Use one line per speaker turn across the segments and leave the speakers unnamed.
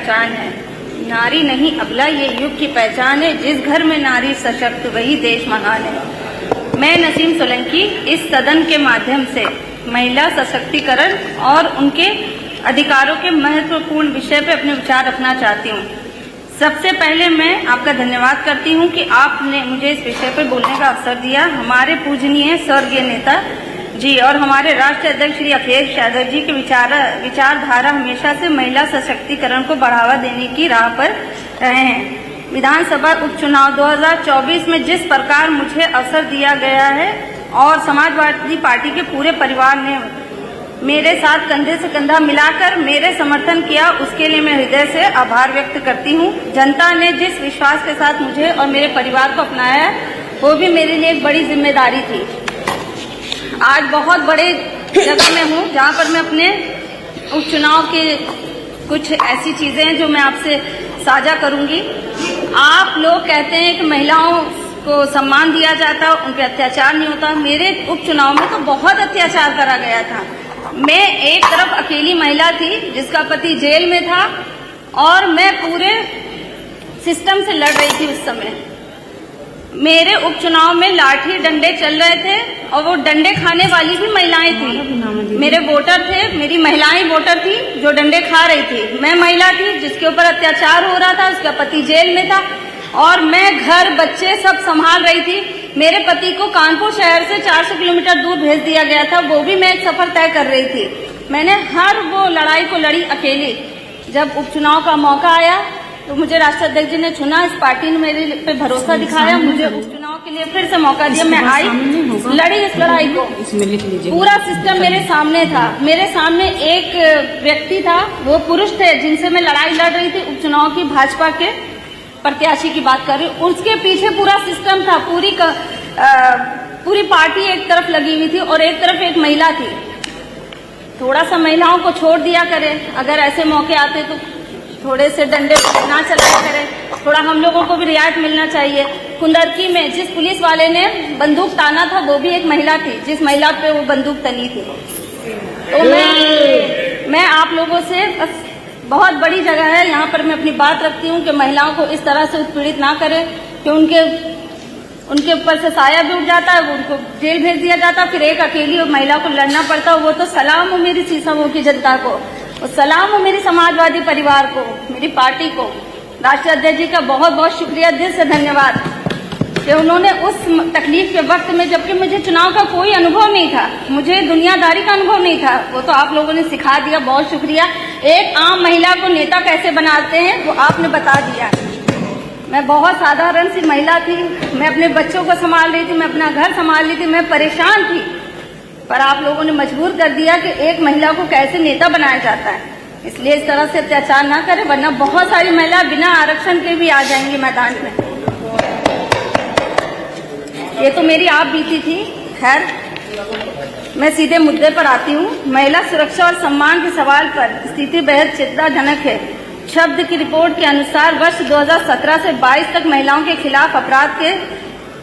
पहचान है। नारी नहीं अबला ये युग की पहचान है, जिस घर में नारी सशक्त वही देश महान है। मैं नसीम सोलंकी इस सदन के माध्यम से महिला सशक्तिकरण और उनके अधिकारों के महत्वपूर्ण विषय पर अपने विचार रखना चाहती हूँ। सबसे पहले मैं आपका धन्यवाद करती हूँ कि आपने मुझे इस विषय पर बोलने का अवसर दिया। हमारे पूजनीय स्वर्गीय नेता जी और हमारे राष्ट्रीय अध्यक्ष श्री अखिलेश यादव जी की विचारधारा हमेशा से महिला सशक्तिकरण को बढ़ावा देने की राह पर रहे हैं। विधानसभा उपचुनाव 2024 में जिस प्रकार मुझे अवसर दिया गया है और समाजवादी पार्टी के पूरे परिवार ने मेरे साथ कंधे से कंधा मिलाकर मेरे समर्थन किया, उसके लिए मैं हृदय से आभार व्यक्त करती हूँ। जनता ने जिस विश्वास के साथ मुझे और मेरे परिवार को अपनाया वो भी मेरे लिए एक बड़ी जिम्मेदारी थी। आज बहुत बड़े जगह में हूँ जहाँ पर मैं अपने उपचुनाव के कुछ ऐसी चीजें हैं जो मैं आपसे साझा करूंगी। आप लोग कहते हैं कि महिलाओं को सम्मान दिया जाता, उन पर अत्याचार नहीं होता। मेरे उपचुनाव में तो बहुत अत्याचार करा गया था। मैं एक तरफ अकेली महिला थी जिसका पति जेल में था और मैं पूरे सिस्टम से लड़ रही थी। उस समय मेरे उपचुनाव में लाठी डंडे चल रहे थे और वो डंडे खाने वाली भी महिलाएं थी। मेरे वोटर थे, मेरी महिलाएं वोटर थी जो डंडे खा रही थी। मैं महिला थी जिसके ऊपर अत्याचार हो रहा था, उसका पति जेल में था और मैं घर बच्चे सब संभाल रही थी। मेरे पति को कानपुर शहर से 400 किलोमीटर दूर भेज दिया गया था, वो भी मैं एक सफर तय कर रही थी। मैंने हर वो लड़ाई को लड़ी अकेली। जब उपचुनाव का मौका आया तो मुझे राष्ट्रीय अध्यक्ष जी ने चुना, इस पार्टी ने मेरे पे भरोसा दिखाया, मुझे उपचुनाव के लिए फिर से मौका दिया। मैं आई, लड़ी इस लड़ाई को। पूरा सिस्टम मेरे सामने था। मेरे सामने एक व्यक्ति था, वो पुरुष थे जिनसे मैं लड़ाई लड़ रही थी उपचुनाव की, भाजपा के प्रत्याशी की बात कर रही हूँ। उसके पीछे पूरा सिस्टम था, पूरी पार्टी एक तरफ लगी हुई थी और एक तरफ एक महिला थी। थोड़ा सा महिलाओं को छोड़ दिया करे, अगर ऐसे मौके आते तो थोड़े से डंडे ना चलाया करें, थोड़ा हम लोगों को भी रियायत मिलना चाहिए। कुंदरकी में जिस पुलिस वाले ने बंदूक ताना था वो भी एक महिला थी, जिस महिला पे वो बंदूक तनी थी। तो मैं आप लोगों से बहुत बड़ी जगह है, यहाँ पर मैं अपनी बात रखती हूँ कि महिलाओं को इस तरह से उत्पीड़ित ना करें कि उनके ऊपर से साया भी उठ जाता है, वो उनको जेल भेज दिया जाता, फिर एक अकेली महिला को लड़ना पड़ता। वो तो सलाम हो मेरी सीसामऊ की जनता को, और सलाम हो मेरी समाजवादी परिवार को, मेरी पार्टी को। राष्ट्रीय अध्यक्ष जी का बहुत बहुत शुक्रिया, दिल से धन्यवाद कि उन्होंने उस तकलीफ के वक्त में, जबकि मुझे चुनाव का कोई अनुभव नहीं था, मुझे दुनियादारी का अनुभव नहीं था, वो तो आप लोगों ने सिखा दिया। बहुत शुक्रिया। एक आम महिला को नेता कैसे बनाते हैं वो आपने बता दिया। मैं बहुत साधारण सी महिला थी, मैं अपने बच्चों को संभाल रही थी, मैं अपना घर संभाल रही थी, मैं परेशान थी, पर आप लोगों ने मजबूर कर दिया कि एक महिला को कैसे नेता बनाया जाता है। इसलिए इस तरह से अत्याचार ना करें, वरना बहुत सारी महिला बिना आरक्षण के भी आ जाएंगी मैदान में। ये तो मेरी आप बीती थी। खैर, मैं सीधे मुद्दे पर आती हूँ। महिला सुरक्षा और सम्मान के सवाल पर स्थिति बेहद चिंताजनक है। शब्द की रिपोर्ट के अनुसार वर्ष 2017 से 22 तक महिलाओं के खिलाफ अपराध के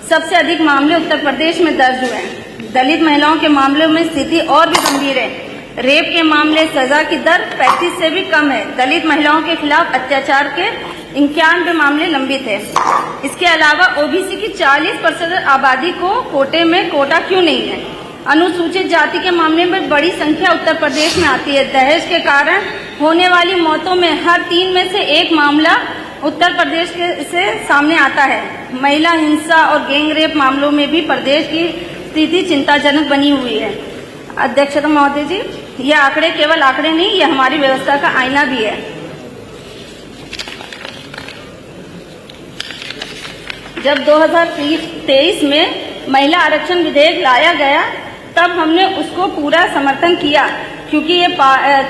सबसे अधिक मामले उत्तर प्रदेश में दर्ज हुए हैं। दलित महिलाओं के मामलों में स्थिति और भी गंभीर है। रेप के मामले सजा की दर 35 से भी कम है। दलित महिलाओं के खिलाफ अत्याचार के 91 मामले लंबित है। इसके अलावा ओबीसी की 40% आबादी को कोटे में कोटा क्यों नहीं है? अनुसूचित जाति के मामले में बड़ी संख्या उत्तर प्रदेश में आती है। दहेज के कारण होने वाली मौतों में हर 3 में से 1 मामला उत्तर प्रदेश से सामने आता है। महिला हिंसा और गैंग रेप मामलों में भी प्रदेश की स्थिति चिंताजनक बनी हुई है। अध्यक्षता महोदय जी, ये आंकड़े केवल आंकड़े नहीं, ये हमारी व्यवस्था का आईना भी है। जब 2023 में महिला आरक्षण विधेयक लाया गया तब हमने उसको पूरा समर्थन किया, क्योंकि ये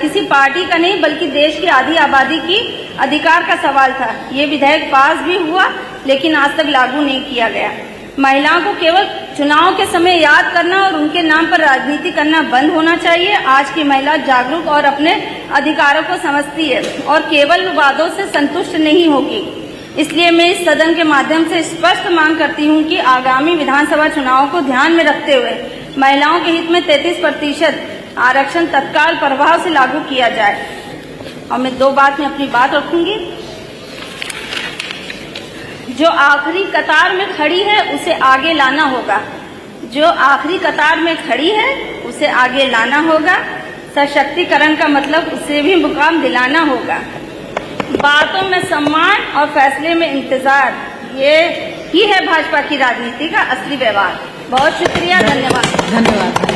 किसी पार्टी का नहीं बल्कि देश की आधी आबादी की अधिकार का सवाल था। ये विधेयक पास भी हुआ लेकिन आज तक लागू नहीं किया गया। महिलाओं को केवल चुनाव के समय याद करना और उनके नाम पर राजनीति करना बंद होना चाहिए। आज की महिला जागरूक और अपने अधिकारों को समझती है और केवल वादों से संतुष्ट नहीं होगी। इसलिए मैं इस सदन के माध्यम से स्पष्ट मांग करती हूं कि आगामी विधानसभा चुनाव को ध्यान में रखते हुए महिलाओं के हित में 33% आरक्षण तत्काल प्रभाव से लागू किया जाए। और मैं 2 बात में अपनी बात रखूंगी। जो आखिरी कतार में खड़ी है उसे आगे लाना होगा, जो आखिरी कतार में खड़ी है उसे आगे लाना होगा। सशक्तिकरण का मतलब उसे भी मुकाम दिलाना होगा। बातों में सम्मान और फैसले में इंतजार, ये ही है भाजपा की राजनीति का असली व्यवहार। बहुत शुक्रिया, धन्यवाद।